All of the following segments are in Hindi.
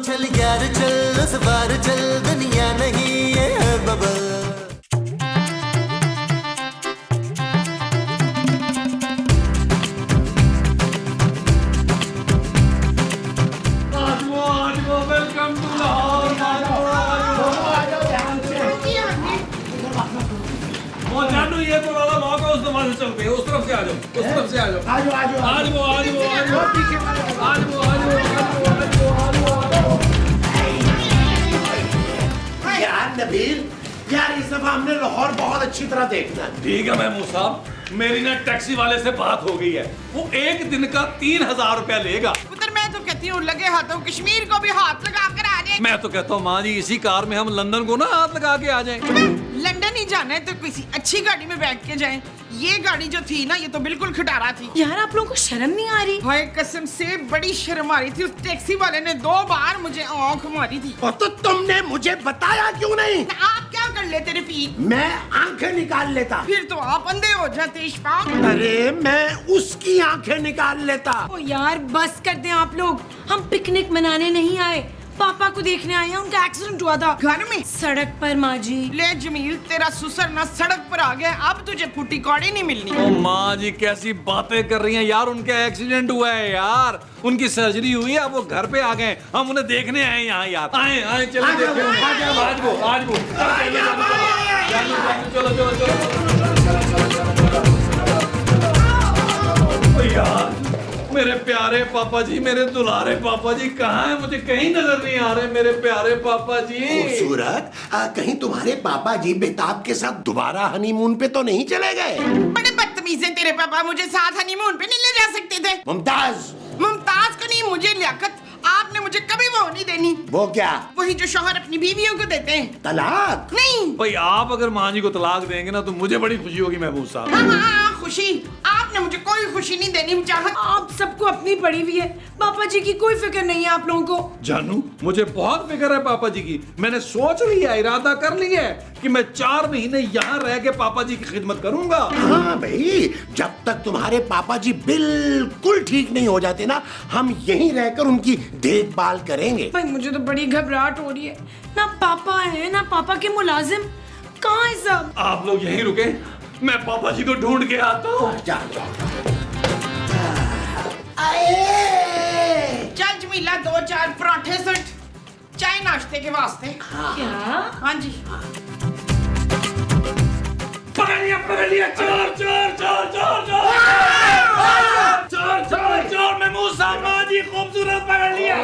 चल यार चल उस बार चल दुनिया नहीं ये है बबल। Welcome to Lahore. जानू ये तो वाला मौका उस दरवाजे से चलते हैं, उस तरफ से आ जाओ, उस तरफ से आ जाओ। आज यार नबील, यार इस दफा हमने लाहौर बहुत अच्छी तरह देखना है। ठीक है महमूद साहब, मेरी ना टैक्सी वाले से बात हो गई है, वो एक दिन का 3000 रुपया लेगा। पुत्र मैं तो कहती हूँ लगे हाथों कश्मीर को भी हाथ लगा कर आ जाए। मैं तो कहता हूँ माँ जी इसी कार में हम लंदन को ना हाथ लगा के आ जाएं। लंदन ही जाना है तो किसी अच्छी गाड़ी में बैठ के जाएं। ये गाड़ी जो थी ना ये तो बिल्कुल खटारा थी। यार आप लोगों को शर्म नहीं आ रही? भाई कसम से बड़ी शर्म आ रही थी। उस टैक्सी वाले ने 2 बार मुझे आंख मारी थी। और तो तुमने मुझे बताया क्यों नहीं? आप क्या कर लेते रफीक? मैं आंखें निकाल लेता। फिर तो आप अंधे हो जाते इशफाक। अरे मैं उसकी आंखें निकाल लेता। ओ यार बस कर दें आप लोग, हम पिकनिक मनाने नहीं आए, पापा को देखने आए हैं। उनका एक्सीडेंट हुआ था घर में सड़क पर। माँ जी ले जमील तेरा सुसर ना सड़क पर आ गया, अब तुझे फूटी कौड़ी नहीं मिलनी। ओ माँ जी कैसी बातें कर रही हैं यार, उनका एक्सीडेंट हुआ है यार, उनकी सर्जरी हुई है, अब वो घर पे आ गए, हम उन्हें देखने आए यहाँ यार। आए चलो देखो आज वो चलो यार। मेरे प्यारे पापा जी, मेरे दुलारे पापा जी कहाँ हैं? मुझे कहीं नजर नहीं आ रहे मेरे प्यारे पापा जी। खूबसूरत, कहीं तुम्हारे पापा जी बेताब के साथ दोबारा हनीमून पे तो नहीं चले गए? बड़े बदतमीज हैं तेरे पापा, मुझे साथ हनीमून पे नहीं ले जा सकते थे। मुमताज को नहीं, मुझे लियाकत। आपने मुझे कभी वो नहीं देनी। वो क्या? वही जो शौहर अपनी बीवियों को देते हैं। तलाक? नहीं। भाई आप अगर माँ जी को तलाक देंगे ना तो मुझे बड़ी खुशी होगी महबूब साहब। हाँ, खुशी। आपने मुझे कोई खुशी नहीं देनी चाहत। आप सबको अपनी पड़ी हुई है, पापा जी की कोई फिक्र नहीं है आप लोगों को। जानू मुझे बहुत फिक्र है पापा जी की। मैंने सोच लिया, इरादा कर लिया है कि मैं 4 महीने यहाँ रह के पापा जी की खिदमत करूंगा। हाँ भाई, जब तक तुम्हारे पापा जी बिल्कुल ठीक नहीं हो जाते ना, हम यहीं रहकर उनकी देखभाल करेंगे। भाई मुझे तो बड़ी घबराहट हो रही है, ना पापा है ना पापा के मुलाजिम, कहाँ है सब? आप लोग यहीं रुके, मैं पापा जी को ढूंढ के आता हूँ। चल जमीला 2-4 पराठे सट, चाय नाश्ते के वास्ते। क्या? हाँ जी। पकड़ लिया चोर महमूद साहब, माँ जी खूबसूरत पकड़ लिया।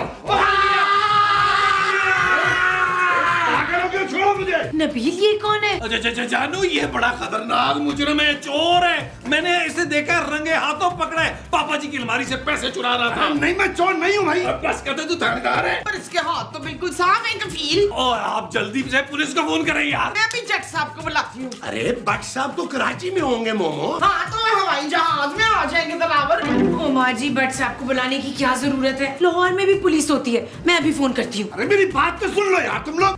छोड़ो मुझे। नबील ये कौन है? अच्छा जानू ये बड़ा खतरनाक मुजरिम है, चोर है। मैंने इसे देखा रंगे हाथों पकड़ा है, पापा जी की अलमारी से पैसे चुरा रहा था। नहीं, मैं चोर नहीं हूँ भाई। बस कहते तू थानेदार है। पर इसके हाथ तो बिल्कुल साफ है कफील। और आप जल्दी से पुलिस को फोन करें यार। मैं भी जट साहब को बुलाती हूँ। अरे भट्ट साहब तो कराची में होंगे मोमो। हाँ तो हवाई जहाज में आ जाएंगे दलावर। ओ माँ जी, भट्ट साहब को बुलाने की क्या जरूरत है? लाहौर में भी पुलिस होती है, मैं अभी फोन करती हूँ। अरे मेरी बात तो सुन लो यार तुम लोग।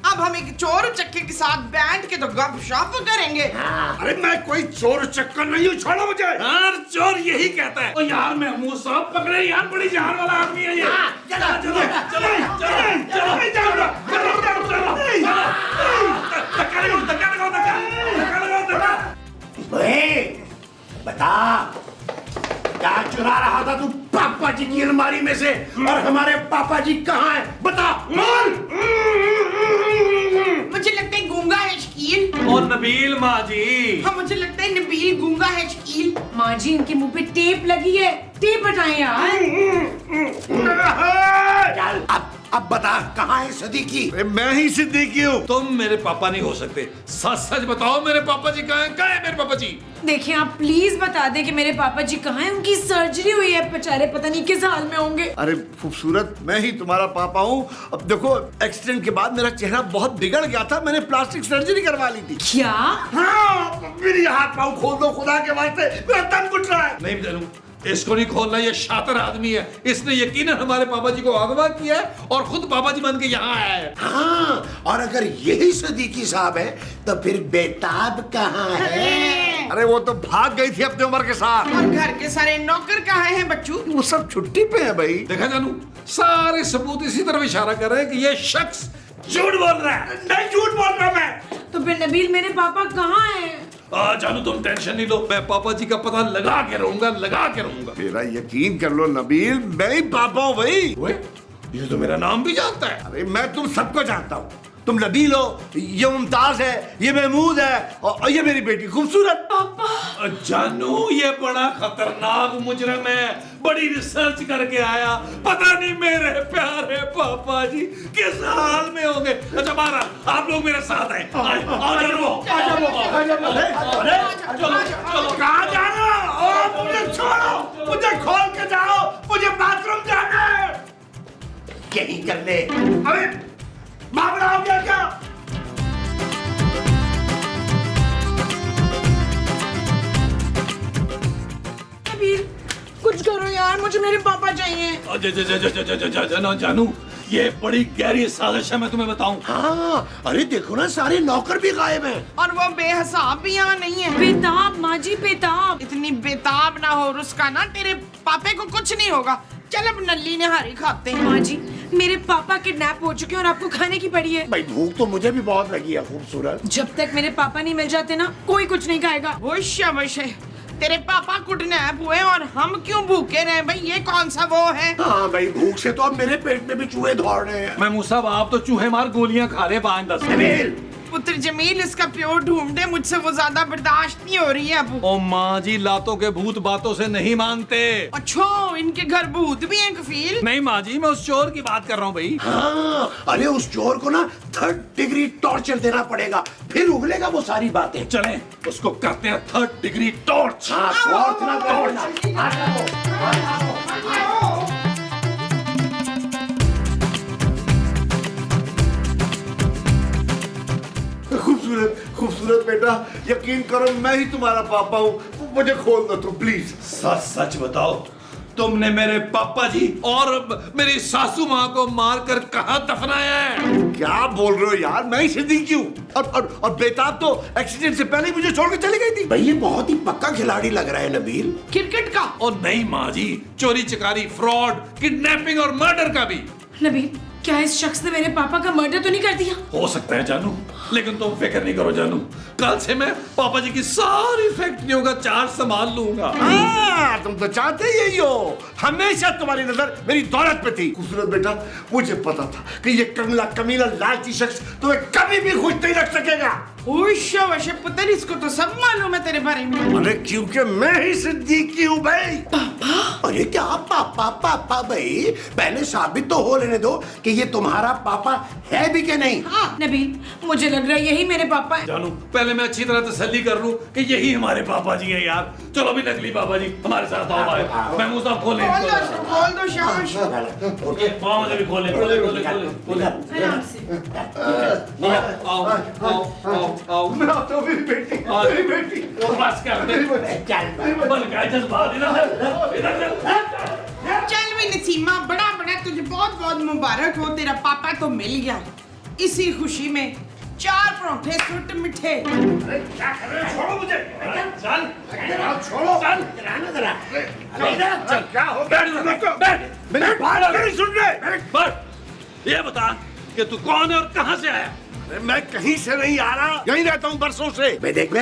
अब हम एक चोर चक्के के साथ बैठ के तो गपशप करेंगे। अरे मैं कोई चोर चक्कर नहीं हूँ, छोड़ो मुझे। यार चोर यही कहता है। ओ यार महमूद साहब पकड़े यार, बड़ी जान वाला आदमी है ये। बता क्या चुरा रहा था तू पापा जी की अलमारी में से, और हमारे पापा जी कहाँ हैं? बता। मुझे लगता है गूंगा है शकील। और नबील माँ जी। हाँ मुझे लगता है नबील गूंगा है शकील। माँ जी इनके मुंह पे टेप लगी है, टेप हटाएं यार। चल अब बता कहाँ है सदीकी? मैं ही सिद्दीकी हूँ। तुम मेरे पापा नहीं हो सकते, सच सच बताओ मेरे पापा जी कहाँ हैं? कहाँ है मेरे पापा जी? देखिए आप प्लीज बता दें कि मेरे पापा जी कहाँ हैं। उनकी सर्जरी हुई है, बेचारे पता नहीं किस हाल में होंगे। अरे खूबसूरत, मैं ही तुम्हारा पापा हूँ। अब देखो एक्सीडेंट के बाद मेरा चेहरा बहुत बिगड़ गया था, मैंने प्लास्टिक सर्जरी करवा ली थी। क्या? हाँ, मेरी हाथ पाँव खोल दो खुदा के वास्ते, मेरा दम घुट रहा है। नहीं जानू, इसको नहीं खोलना, ये शातिर आदमी है। इसने यकीनन हमारे पापा जी को अगवा किया है और खुद पापा जी बन के यहाँ आया है। हाँ, और अगर यही सदीकी साहब है तो फिर बेताब कहाँ है? अरे वो तो भाग गई थी अपनी उम्र के साथ। और घर के सारे नौकर कहाँ हैं बच्चू? वो सब छुट्टी पे है भाई। देखा जानू, सारे सबूत इसी तरफ इशारा कर रहे हैं कि ये शख्स झूठ बोल रहा है। नहीं, झूठ बोल रहा मैं। तो फिर नबील मेरे पापा कहाँ हैं? जानू तुम टेंशन नहीं लो, मैं पापा जी का पता लगा के रहूंगा। मेरा यकीन कर लो नबील, मैं ही पापा हूँ भाई। ओए, ये तो मेरा नाम भी जानता है। अरे मैं तुम सबको जानता हूँ। तुम नबील हो, ये मुमताज है, ये महमूद है और ये मेरी बेटी खूबसूरत। जानू ये बड़ा खतरनाक मुजरिम है, बड़ी रिसर्च करके आया। पता नहीं मेरे प्यारे पापा जी किस हाल में होंगे। अच्छा मारा, आप लोग मेरे साथ हैं। कहाँ जाना? ओ, मुझे छोड़ो, मुझे खोल के जाओ, मुझे बाथरूम जाना है। यही कर ले। अरे मामला हो गया क्या? नबील कुछ करो यार, मुझे मेरे पापा चाहिए। जानू ये बड़ी गहरी साजिश है, मैं तुम्हें बताऊं। हाँ, अरे देखो ना, सारे नौकर भी गायब हैं। और वो बेहिसाब भी यहाँ नहीं है। बेताब माँ जी, बेताब। इतनी बेताब ना हो रुस्का ना, तेरे पापे को कुछ नहीं होगा। चल अब नल्ली निहारी खाते हैं। माँ जी, मेरे पापा किडनैप हो चुके हैं और आपको खाने की पड़ी है। भाई भूख तो मुझे भी बहुत लगी है खूबसूरत। जब तक मेरे पापा नहीं मिल जाते ना, कोई कुछ नहीं खाएगा। होश तेरे पापा किडनैप हुए और हम क्यों भूखे रहे भाई? ये कौन सा वो है? हाँ भाई, भूख से तो अब मेरे पेट में भी चूहे दौड़ रहे हैं। महमूद साहब, आप तो चूहे मार गोलियां खा रहे 5-10। पुत्र जमील, इसका प्योर ढूंढे, मुझसे वो ज्यादा बर्दाश्त नहीं हो रही है अब। ओ माँ जी, लातों के भूत बातों से नहीं मानते। अच्छा, इनके घर भूत भी हैं कफील? नहीं माँ जी, मैं उस चोर की बात कर रहा हूँ भाई। हाँ, अरे उस चोर को ना 3rd डिग्री टॉर्चर देना पड़ेगा, फिर उगलेगा वो सारी बातें। चलें, उसको करते हैं 3rd डिग्री टॉर्च। हाँ, टॉर्च ना करना। खूबसूरत खूबसूरत बेटा, यकीन करो मैं ही तुम्हारा पापा हूँ। मुझे खोल दो तुम प्लीज। सच सच बताओ, तुमने मेरे पापा जी और मेरी सासू माँ को मारकर कहाँ दफनाया है? क्या बोल रहे हो यार, मैं ही सिद्दीकी हूँ। और बेताब तो एक्सीडेंट से पहले ही मुझे छोड़ के चली गई थी। भाई ये बहुत ही पक्का खिलाड़ी लग रहा है नबील। क्रिकेट का? और नहीं माँ जी, चोरी चकारी, फ्रॉड, किडनैपिंग और मर्डर का भी। नबील, क्या इस शख्स ने मेरे पापा का मर्डर तो नहीं कर दिया? हो सकता है जानू, लेकिन तुम फिक्र नहीं करो जानू, कल से मैं पापा जी की सारी फैक्ट्रियों का चार्ज संभाल लूंगा। हाँ, तुम तो चाहते यही हो। हमेशा तुम्हारी नजर मेरी दौलत पे थी। खूबसूरत बेटा, मुझे पता था कि ये कंगला कमीना लालची शख्स तुम्हें कभी भी खुश नहीं रख सकेगा। होश पुत्र, इसको तो सब मालूम है तेरे बारे में। अरे क्योंकि मैं ही सिद्दीकी हूँ भाई। अरे क्या पापा पापा भाई, पहले साबित तो हो लेने दो कि ये तुम्हारा पापा है भी कि नहीं। नबील, मुझे लग रहा है यही मेरे पापा है। जानू, पहले मैं अच्छी तरह तसल्ली कर लूं कि यही हमारे पापा जी हैं यार। चलो अभी नकली पापा जी हमारे साथ आओ भाई। महमूद साहब खोलें। खोल दो शाबाश। पाँव मुझे भी खोलें। आओ। मैं आता हूँ, मेरी बेटी, मेरी बेटी। बस कर दे। बन गया जज्बात इधर चल। चल भी नसीमा, बड़ा बड़ा तुझे बहुत बहुत मुबारक हो, तेरा पापा तो मिल गया। इसी खुशी में 4 परोठे सुट मिठे। क्या कर रहे हो? छोड़ो मुझे। चल, छोड़ो। चल, क्या हो बैठ इधर, बैठ। मेरी बात क्यों नहीं सुन रहे? बैठ। ये बता कि तू कौन है और कहाँ से आया? मैं कहीं से नहीं आ रहा, यहीं रहता हूँ बरसों से। बे देख बे,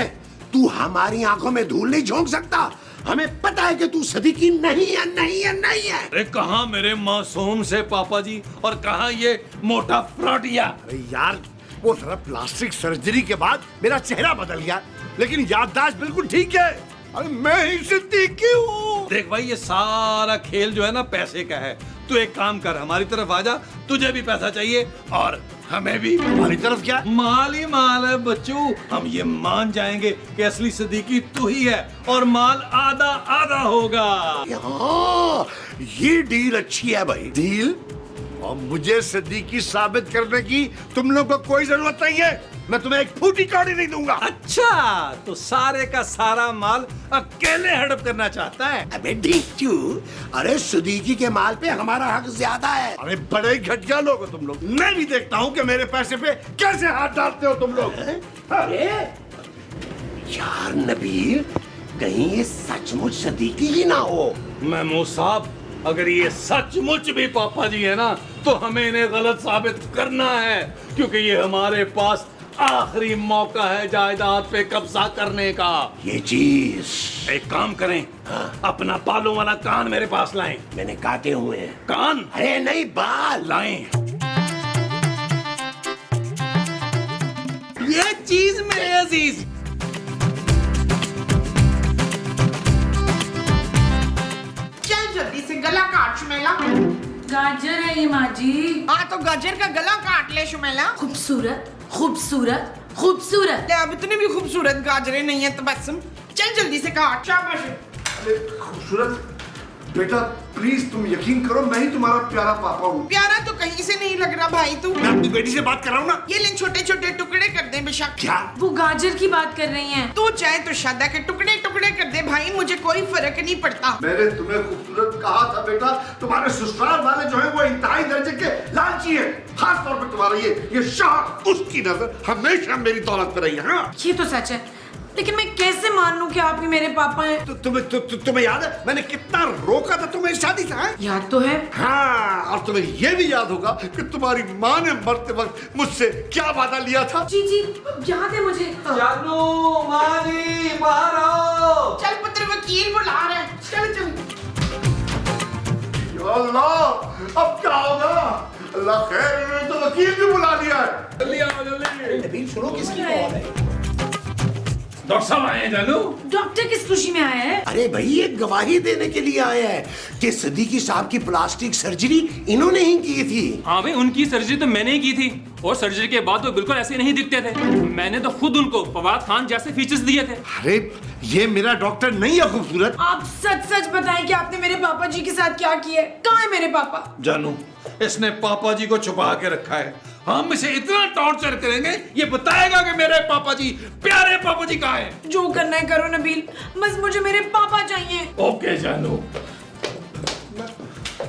तू हमारी आंखों में धूल नहीं झोंक सकता। हमें पता है कि तू सदीकी नहीं है, नहीं है, नहीं है। अरे कहाँ मेरे मासूम से पापा जी और कहाँ ये मोटा फ्रॉडिया? अरे यार, वो जरा प्लास्टिक सर्जरी के बाद मेरा चेहरा बदल गया, लेकिन याददाश्त बिल्कुल ठीक है। अरे मैं ही सिद्दीकी हूँ। देख भाई, ये सारा खेल जो है ना पैसे का है। तू एक काम कर, हमारी तरफ आ जा, तुझे भी पैसा चाहिए और हमें भी। हमारी तरफ क्या? माल ही माल है बच्चू। हम ये मान जाएंगे कि असली सिद्दीकी तू ही है और माल आधा आधा होगा। हाँ, ये डील अच्छी है भाई। डील? और मुझे सिद्दीकी साबित करने की तुम लोग को कोई जरूरत नहीं है। मैं तुम्हें एक फूटी कौड़ी नहीं दूंगा। अच्छा, तो सारे का सारा माल अकेले हड़प करना चाहता है? अबे ढीचू, अरे सुदीकी के माल पे हमारा हक ज्यादा है। अरे बड़े ही घटिया लोग हो तुम लोग। मैं भी देखता हूँ कि मेरे पैसे पे कैसे हाथ डालते हो तुम लोग। अरे यार नबील, कहीं ये सचमुच सदीकी ही ना हो। महमूद साहब, अगर ये सचमुच भी पापा जी है ना, तो हमें इन्हें गलत साबित करना है, क्योंकि ये हमारे पास आखिरी मौका है जायदाद पे कब्जा करने का। ये चीज एक काम करें, अपना बालों वाला कान मेरे पास लाएं। मैंने काटे हुए हैं। कान? अरे नहीं, बाल लाएं। ये चीज मेरे अजीज, चल जल्दी से गला काट शुमेला। गाजर है ये माँ जी। हाँ तो गाजर का गला काट ले शुमेला। खूबसूरत खूबसूरत खूबसूरत। अब इतनी भी खूबसूरत गाजरें नहीं है तबस्सुम, चल जल्दी से काट। शाबाश। अरे खूबसूरत बेटा, प्लीज तुम यकीन करो, मैं ही तुम्हारा प्यारा पापा हूँ। प्यारा तो कहीं से नहीं लग रहा भाई तू। मैं अपनी बेटी से बात कर रहा हूँ ना। ये ले छोटे छोटे टुकड़े कर दे बेशक। क्या? वो गाजर की बात कर रही हैं। तू चाहे तो शादा के टुकड़े टुकड़े कर दे भाई, मुझे कोई फर्क नहीं पड़ता। मैंने तुम्हें खूबसूरत कहा था बेटा। तुम्हारे ससुराल वाले जो है वो इंतहाई दर्जे के लालची है। खास तौर पर तुम्हारा ये शाह, उसकी नजर हमेशा मेरी दौलत पर रही है। हाँ? ये तो सच है, लेकिन मैं कैसे मान लूं कि आप ही मेरे पापा हैं? तुम्हें याद है मैंने कितना रोका था तुम्हें इस शादी से? याद तो है। हाँ, और तुम्हें ये भी याद होगा कि तुम्हारी माँ ने मरते वक्त मुझसे क्या वादा लिया था? जी जी याद है मुझे। जानू, माँ जी, बाहर आओ। चल पुत्र, वकील बुला रहे हैं। चल चल। या अल्लाह, अब क्या होगा? अल्लाह खैर, इन्होंने तो वकील भी बुला लिया है। जल्दी आओ, जल्दी। नबील सुनो, किसकी कॉल है? डॉक्टर साहब आए हैं जानू। डॉक्टर किस खुशी में आया है? अरे भाई, ये गवाही देने के लिए आया है कि सदीकी साहब की प्लास्टिक सर्जरी इन्होंने ही की थी। हाँ भाई, उनकी सर्जरी तो मैंने ही की थी, और सर्जरी के बाद वो बिल्कुल ऐसे नहीं दिखते थे। मैंने तो खुद उनको फवाद खान जैसे फीचर्स दिए थे। अरे ये मेरा डॉक्टर नहीं है खूबसूरत। आप सच सच बताएं कि आपने मेरे पापा जी के साथ क्या किया है? कहाँ है मेरे पापा? जानू, इसने पापा जी को छुपा के रखा है। हम इसे इतना टॉर्चर करेंगे, ये बताएगा कि मेरे पापा जी, प्यारे पापा जी कहाँ हैं। जो करना है करो नबील, बस मुझे मेरे पापा चाहिए। ओके जानू।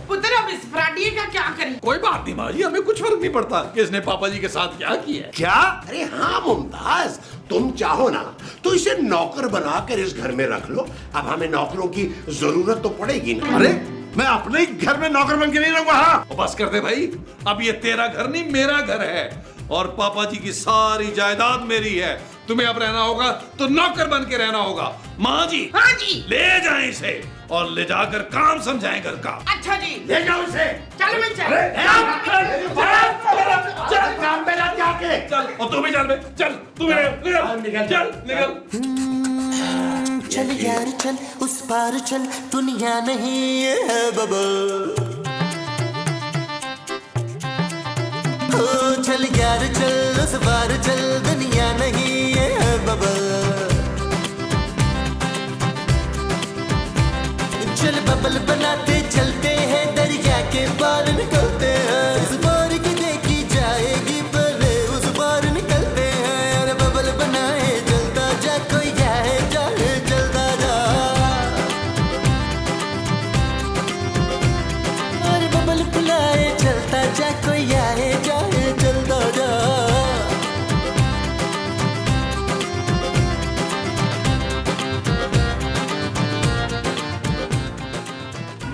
पुत्र, अब इस फ्राडिये का क्या करें? कोई बात नहीं माँ जी, हमें कुछ फर्क नहीं पड़ता कि इसने पापा जी के साथ क्या किया है। क्या? अरे हाँ मुमताज, तुम चाहो ना तो इसे नौकर बनाकर इस घर में रख लो। अब हमें नौकरों की जरूरत तो पड़ेगी ना। अरे मैं अपने ही घर में नौकर बन के नहीं रहूंगा। हाँ, बस कर दे भाई, अब ये तेरा घर नहीं मेरा घर है, और पापा जी की सारी जायदाद मेरी है। तुम्हें अब रहना होगा तो नौकर बन के रहना होगा। माँ जी, हाँ जी। ले जाएं इसे और ले जाकर काम समझाएं घर का। अच्छा जी, ले जाओ इसे। चल मैं चल। चल काम पे लग जाके। चल, और तू भी चल बे, चल तू भी निकल, चल निकल। चल यार चल, उस पार चल, दुनिया नहीं है बबल। ओ चल यार चल, उस पार चल, दुनिया नहीं है बबल। चल बबल बनाते चलते हैं, दरिया के पार निकलते हैं। इस पार की देखी जाएगी, पहले उस पार निकलते हैं। अरे बबल बनाए चलता जा, कोई जाए जाए चलता जा। अरे बबल बुलाए चलता जा, कोई आए जाए चलता जा।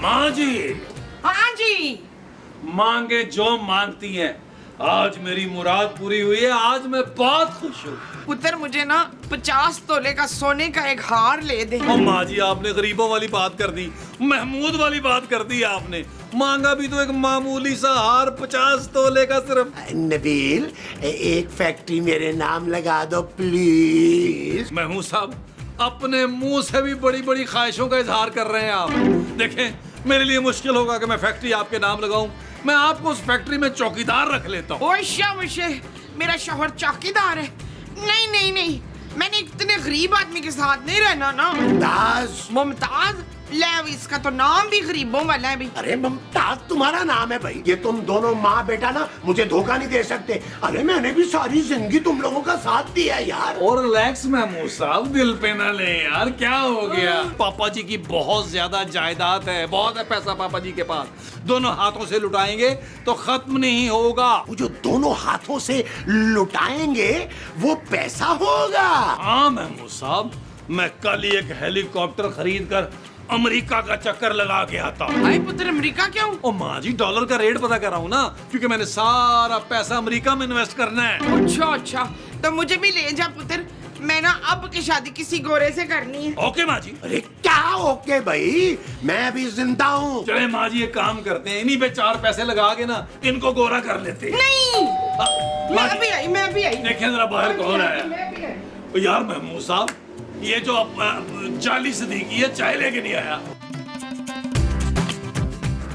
माँ जी, हाँ जी। मांगे जो मांगती हैं, आज मेरी मुराद पूरी हुई है। आज मैं बहुत खुश हूँ। पुत्र, मुझे ना 50 तोले का सोने का एक हार ले दे। ओ माँ जी, आपने गरीबों वाली बात कर दी, महमूद वाली बात कर दी आपने। मांगा भी तो एक मामूली सा हार 50 तोले का सिर्फ। नबील, एक फैक्ट्री मेरे नाम लगा दो प्लीज। महमूद साहब, अपने मुंह से भी बड़ी बड़ी ख्वाहिशों का इजहार कर रहे हैं आप। देखें, मेरे लिए मुश्किल होगा कि मैं फैक्ट्री आपके नाम लगाऊं। मैं आपको उस फैक्ट्री में चौकीदार रख लेता हूँ। ओए शाबाश, मेरा शौहर चौकीदार है। नहीं नहीं नहीं, मैंने इतने गरीब आदमी के साथ नहीं रहना ना। मुमताज, मुमताज, ले अब इसका तो नाम भी गरीबों वाला है भी। अरे मुमताज तुम्हारा नाम है भाई। ये तुम दोनों माँ बेटा ना मुझे धोखा नहीं दे सकते। अरे मैंने भी सारी जिंदगी तुम लोगों का साथ दिया यार। और रिलैक्स महमूद साहब, दिल पे ना ले यार, क्या हो गया? पापा जी की बहुत ज्यादा जायदाद है, बहुत है पैसा पापा जी के पास। दोनों हाथों से लुटाएंगे तो खत्म नहीं होगा। वो जो दोनों हाथों से लुटाएंगे वो पैसा होगा। हाँ महमूद साहब, मैं कल ही एक हेलीकॉप्टर खरीद कर अमेरिका का चक्कर लगा के आता हूँ। भाई पुत्र अमेरिका क्यों? ओ माँ जी, डॉलर का रेट पता कर रहा हूँ ना, क्योंकि मैंने सारा पैसा अमेरिका में इन्वेस्ट करना है। अच्छा, तो मुझे भी ले जा पुत्र। मैं ना अब की शादी किसी गोरे से करनी है। ओके माँ जी। अरे क्या ओके भाई, मैं भी जिंदा हूँ। चले माँ जी, एक काम करते हैं, इन्हीं पे 4 पैसे लगा के ना इनको गोरा कर लेते हैं। नहीं, माँ जी, मैं भी आई। देखें जरा बाहर कौन आया। मैं भी आई। यार महमूद साहब, ये जो जाली सदीकी है, चाय लेके नहीं आया।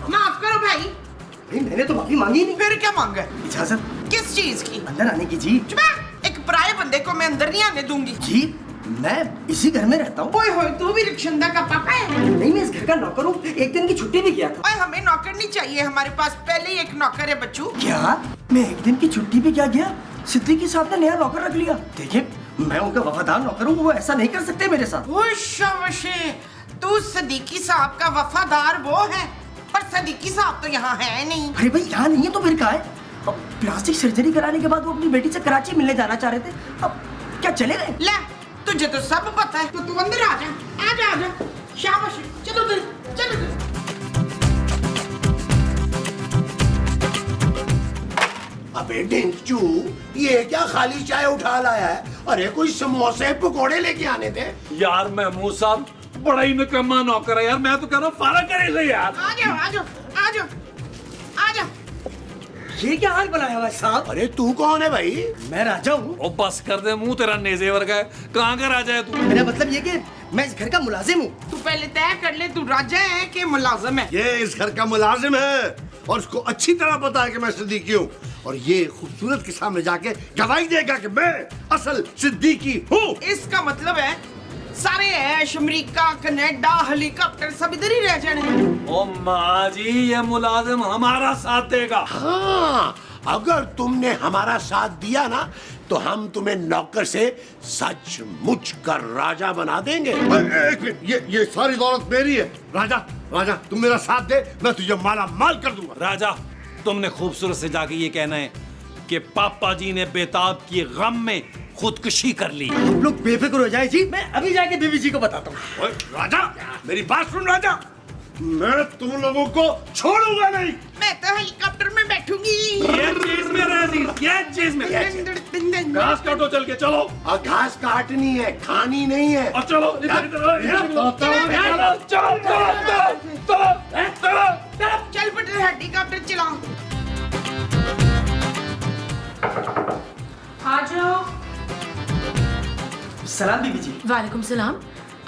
माफ करो भाई। भाई मैंने तो माफी मांगी नहीं। फिर क्या मांगा? इजाजत किस चीज की? अंदर आने की जी। चुप है। एक पराये बंदे को मैं अंदर नहीं आने दूंगी। जी मैं इसी घर में रहता हूँ। ओए होए, तू भी रिक्शंदा का पापा है? नहीं, मैं इस घर का नौकर हूँ। एक दिन की छुट्टी भी किया था। ओए हमें नौकर नहीं चाहिए, हमारे पास पहले ही एक नौकर है बच्चू। क्या? मैं एक दिन की छुट्टी भी क्या गया? सिद्दीकी साहब ने नया नौकर रख लिया। देखिए, मैं उनका वफादार नौकर हूँ, वो ऐसा नहीं कर सकते मेरे साथ। शाबाशे, तू सदीकी साहब का वफादार वो है, पर सदीकी साहब तो यहाँ है नहीं। अरे भाई यहाँ नहीं है तो फिर कहाँ है? अब प्लास्टिक सर्जरी कराने के बाद वो अपनी बेटी से कराची मिलने जाना चाह रहे थे। अब क्या चले गए? ले, तुझे तो सब पता है, तो तू अंदर आ जा, आ जा। शाबाश, चलो उधर, चलो उधर। अबे डिंचू, ये क्या खाली चाय उठा लाया है? अरे कोई समोसे पकोड़े लेके आने थे। यार महमूद साहब, बड़ा ही निकम्मा नौकर है यार। मैं तो कह रहा हूँ फारा करे से यार। आ जाओ। ये क्या हाल बनाया हुआ है साहब? अरे तू कौन है भाई? मैं राजा हूँ। ओ बस कर दे, मुंह तेरा नेज़े वर्गा है। कहाँ का राजा है तू? मेरा मतलब ये कि मैं इस घर का मुलाजिम हूँ। तू पहले तय कर ले, तू राजा है कि मुलाजिम है? ये इस घर का मुलाजिम है और उसको अच्छी तरह पता है कि मैं सिद्दीकी हूँ, और ये खूबसूरत के सामने जाके गवाही देगा कि मैं असल सिद्दीकी हूँ। इसका मतलब है सारे ऐश अमेरिका कनाडा हेलीकॉप्टर सब इधर ही रह जाने। ओ माँ जी, ये मुलाजिम हमारा साथ देगा। हाँ, अगर तुमने हमारा साथ दिया ना तो हम तुम्हें नौकर से सचमुच का राजा बना देंगे। एक मिनट, ये सारी दौलत मेरी है। राजा तुम मेरा साथ दे, मैं तुझे माला माल कर दूंगा। राजा, तुमने खूबसूरत से जाके ये कहना है कि पापा जी ने बेताब की गम में खुदकुशी कर ली। आप लोग बेफिक्र हो जाए जी, मैं अभी जाके बीवी जी को बताता हूँ। ओए, राजा मेरी बात सुन। राजा, मैं तुम लोगों को छोड़ूंगा नहीं। मैं तो हेलीकॉप्टर में बैठूंगी। ये चीज में राजी, ये चीज में। घास काटो, चल के चलो। और घास काटनी है, खानी नहीं है। और चलो, चलो। चल पुत्र, हेलीकॉप्टर चलाओ। आ जाओ। सलाम बीवी जी। वालेकुम सलाम।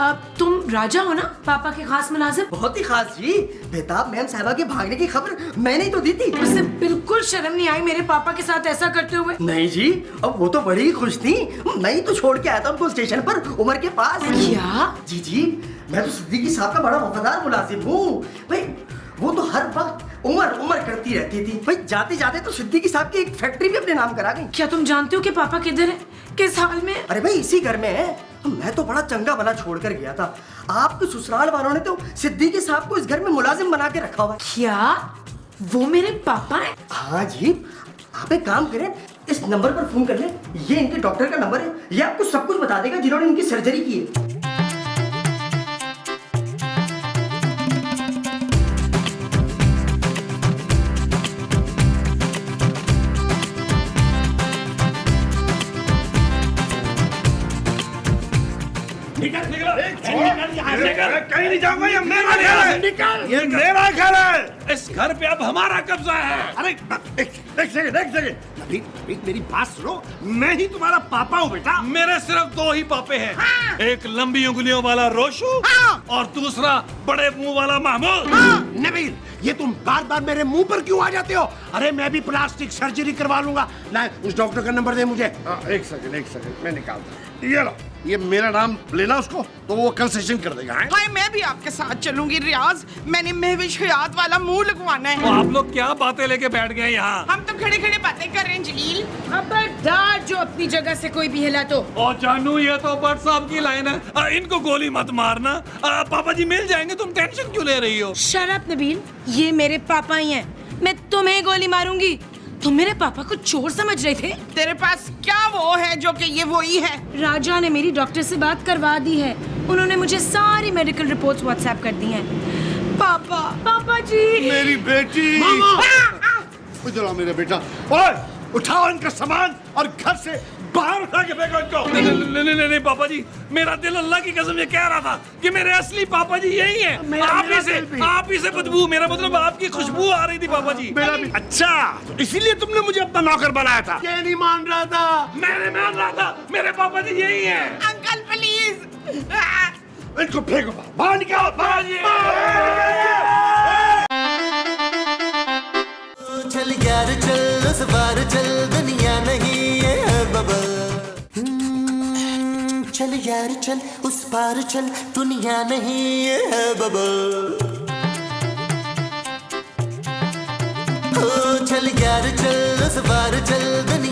अब तुम राजा हो ना, पापा के खास मुलाजिम? बहुत ही खास जी। बेताब मैम साहबा के भागने की खबर मैंने ही तो दी थी। उसे बिल्कुल शर्म नहीं आई मेरे पापा के साथ ऐसा करते हुए? नहीं जी, अब वो तो बड़ी ही खुश थी। मैं ही तो छोड़ के आया था उनको स्टेशन पर, उमर के पास। क्या? जी, मैं तो सिद्दीकी साहब का बड़ा वफादार मुलाजिम हूँ भाई। वो तो हर वक्त उमर करती रहती थी भाई। जाते जाते तो सिद्दीकी साहब की एक फैक्ट्री भी अपने नाम करा गई। क्या तुम जानते हो कि पापा किधर है, किस हाल में? अरे भाई इसी घर में है। मैं तो बड़ा चंगा भला छोड़ कर गया था। आपके ससुराल वालों ने तो सिद्दीकी साहब को इस घर में मुलाजिम बना के रखा हुआ है। क्या वो मेरे पापा हैं? हाँ जी, आप एक काम करें, इस नंबर पर फोन कर लें। ये इनके डॉक्टर का नंबर है, ये आपको सब कुछ बता देगा जिन्होंने इनकी सर्जरी की है। कहीं नहीं जाऊंगा, ये मेरा घर है। ये मेरा घर है। इस घर पे अब हमारा कब्जा है। अरे एक सेकंड नबील, मेरी बात सुनो। मैं ही तुम्हारा पापा हूँ बेटा। मेरे सिर्फ 2 ही पापे हैं। हाँ। एक लंबी उंगलियों वाला रोशू, हाँ। और दूसरा बड़े मुंह वाला महमूद। नबील, ये तुम बार बार मेरे मुंह पर क्यों आ जाते हो? अरे मैं भी प्लास्टिक सर्जरी करवा लूंगा। लाए उस डॉक्टर का नंबर दे मुझे। एक सेकंड मैं निकालता। ये लो, ये मेरा नाम लेना उसको तो वो कंसेशन कर देगा। हैं? हाय मैं भी आपके साथ चलूंगी रियाज। मैंने महविश हयात वाला मुंह लगवाना तो है। आप लोग क्या बातें लेके बैठ गए यहाँ? हम तो खड़े खड़े बातें कर रहे हैं जलील। खबरदार जो अपनी जगह से कोई भी हिला तो। और जानू ये तो भट्ट साहब की लाइन है, इनको गोली मत मारना। पापा जी मिल जाएंगे, तुम टेंशन क्यों ले रही हो? शट अप नबील, ये मेरे पापा ही हैं। मैं तुम्हें गोली मारूंगी। तुम मेरे पापा को चोर समझ रहे थे? तेरे पास क्या वो है जो कि ये वो ही है? राजा ने मेरी डॉक्टर से बात करवा दी है। उन्होंने मुझे सारी मेडिकल रिपोर्ट्स व्हाट्सएप कर दी हैं। पापा जी। मेरी बेटी। इधर आओ मेरा बेटा। ओए उठाओ इनका सामान और घर से बाहर उठा के फेंको इनको। नहीं पापा जी, मेरा दिल अल्लाह की कसम ये कह रहा था कि मेरे असली पापा जी यही हैं। आप ही से बदबू, मेरा मतलब आपकी खुशबू आ रही थी पापा जी। मेरा भी। अच्छा, तो इसीलिए तुमने मुझे अपना नौकर बनाया था? ये नहीं मान रहा था। मैंने मान रहा था मेरे पापा जी यही हैं। Uncle please. इनको फेंको बाहर निकालो। चल यार चल उस बार चल, दुनिया नहीं ये है बबल। चल यार चल उस पार चल, दुनिया नहीं ये है बबल। चल यार चल उस बार चल, दुनिया